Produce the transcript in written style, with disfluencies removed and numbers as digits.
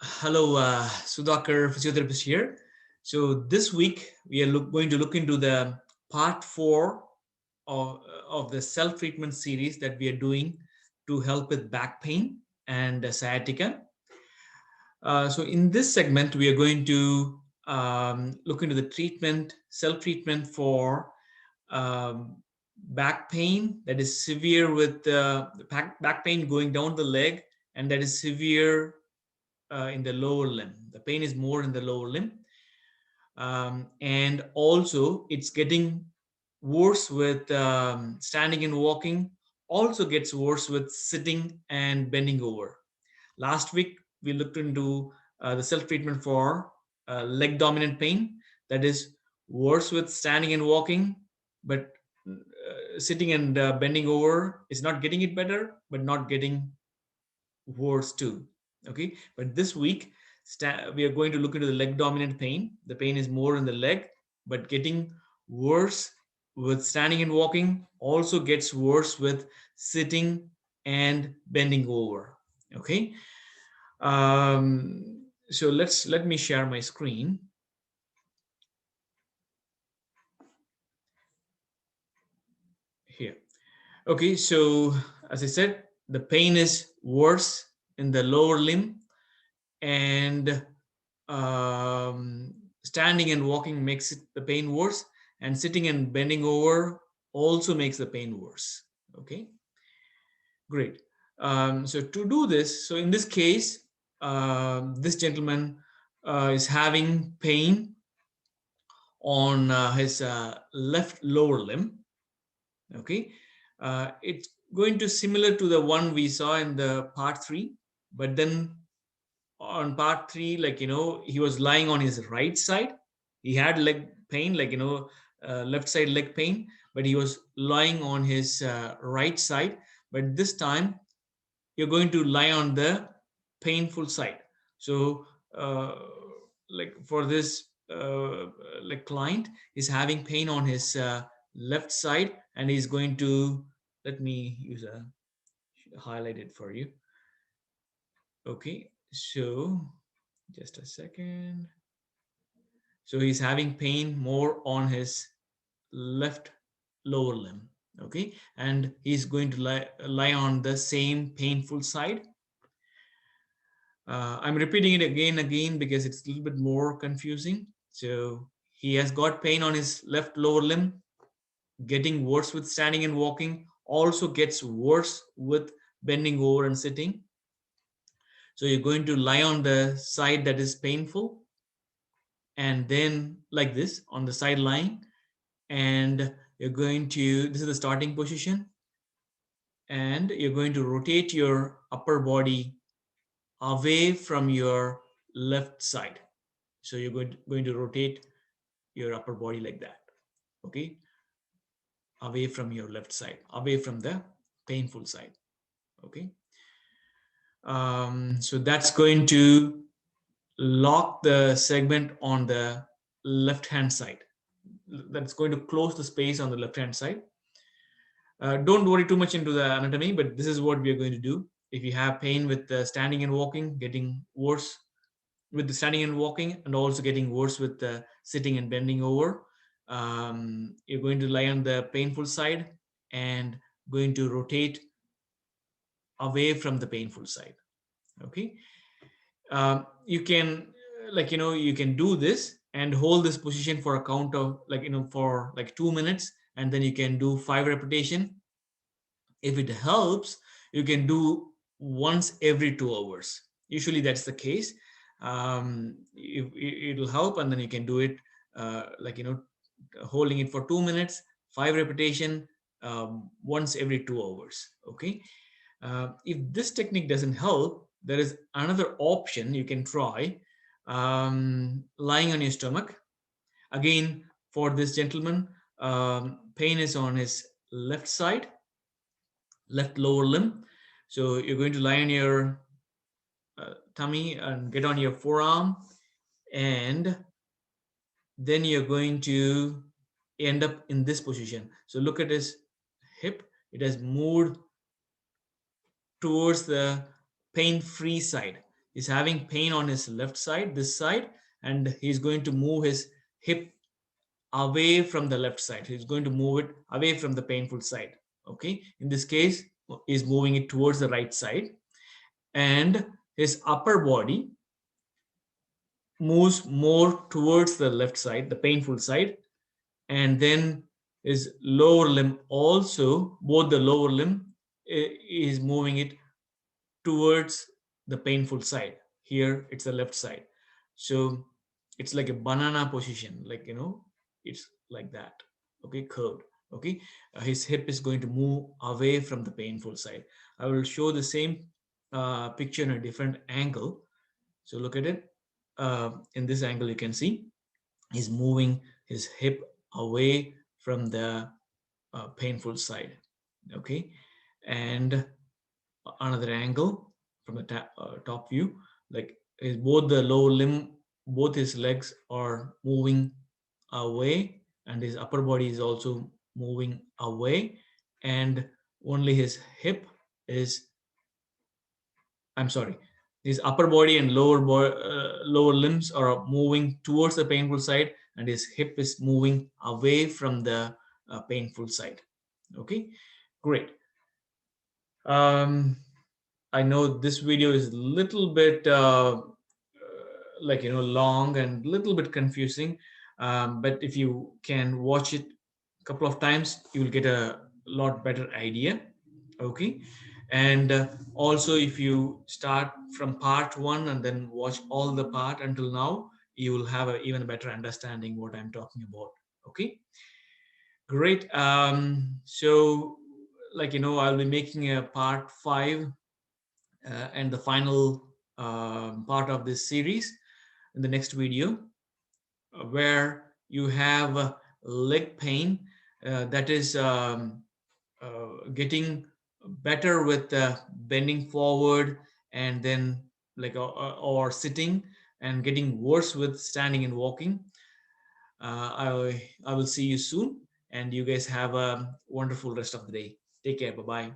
Hello, Sudhakar, physiotherapist here. So this week we are going to look into the part four of the self-treatment series that we are doing to help with back pain and sciatica. So in this segment, we are going to look into the treatment, self-treatment for um, back pain that is severe with the back pain going down the leg and that is severe in the lower limb. The pain is more in the lower limb. And also, it's getting worse with standing and walking, also gets worse with sitting and bending over. Last week, we looked into the self treatment for leg dominant pain that is worse with standing and walking, but sitting and bending over is not getting it better, but not getting worse too. Okay, but this week we are going to look into the leg dominant pain. The pain is more in the leg, but getting worse with standing and walking, also gets worse with sitting and bending over. Okay, so let me share my screen here. Okay, so as I said, the pain is worse in the lower limb, and um, standing and walking makes the pain worse, and sitting and bending over also makes the pain worse. Okay, great. So to do this, so in this case, this gentleman is having pain on his left lower limb. Okay, it's going to similar to the one we saw in the part three, but then on part three, like he was lying on his right side. He had leg pain, like left side leg pain, but he was lying on his right side. But this time, you're going to lie on the painful side. So, uh, like for this, like client is having pain on his left side, and he's going to let me use a highlight it for you. Okay, so just a second. So he's having pain more on his left lower limb. Okay, and he's going to lie on the same painful side. I'm repeating it again because it's a little bit more confusing. So he has got pain on his left lower limb, getting worse with standing and walking, also gets worse with bending over and sitting. So you're going to lie on the side that is painful, and then like this on the side lying, and you're going to, this is the starting position, and you're going to rotate your upper body away from your left side. So you're going to rotate your upper body like that. Okay, away from your left side, away from the painful side. Okay, so that's going to lock the segment on the left hand side. That's going to close the space on the left hand side. Don't worry too much into the anatomy, but this is what we are going to do. If you have pain with standing and walking, getting worse with the standing and walking, and also getting worse with the sitting and bending over, you're going to lie on the painful side and going to rotate away from the painful side. Okay, you can you can do this and hold this position for a count of for like 2 minutes, and then you can do 5 repetition. If it helps, you can do once every 2 hours. Usually that's the case. It'll help, and then you can do it holding it for 2 minutes, 5 repetition, once every 2 hours. Okay. If this technique doesn't help, there is another option you can try, lying on your stomach. Again, for this gentleman, pain is on his left side, left lower limb. So you're going to lie on your tummy and get on your forearm, and then you're going to end up in this position. So look at his hip, it has moved towards the pain free side. He's having pain on his left side, this side, and he's going to move his hip away from the left side. He's going to move it away from the painful side. Okay, in this case, he's moving it towards the right side, and his upper body moves more towards the left side, the painful side, and then his lower limb also, both the lower limb is moving it towards the painful side. Here it's the left side. So it's like a banana position, like, it's like that. Okay, curved. Okay, his hip is going to move away from the painful side. I will show the same picture in a different angle. So look at it. In this angle, you can see he's moving his hip away from the painful side. Okay, and another angle from the top view, like his both the lower limb, both his legs are moving away, and his upper body is also moving away, and only his hip is, I'm sorry, his upper body and lower limbs are moving towards the painful side, and his hip is moving away from the painful side. Okay, great. um, I know this video is a little bit like, long and a little bit confusing, but if you can watch it a couple of times, you will get a lot better idea. Okay, and also if you start from part one and then watch all the part until now, you will have a even better understanding what I'm talking about. Okay, great. So, like, I'll be making a part five and the final part of this series in the next video, where you have leg pain that is getting better with bending forward, and then like or sitting, and getting worse with standing and walking. I will see you soon, and you guys have a wonderful rest of the day. Take care. Bye bye.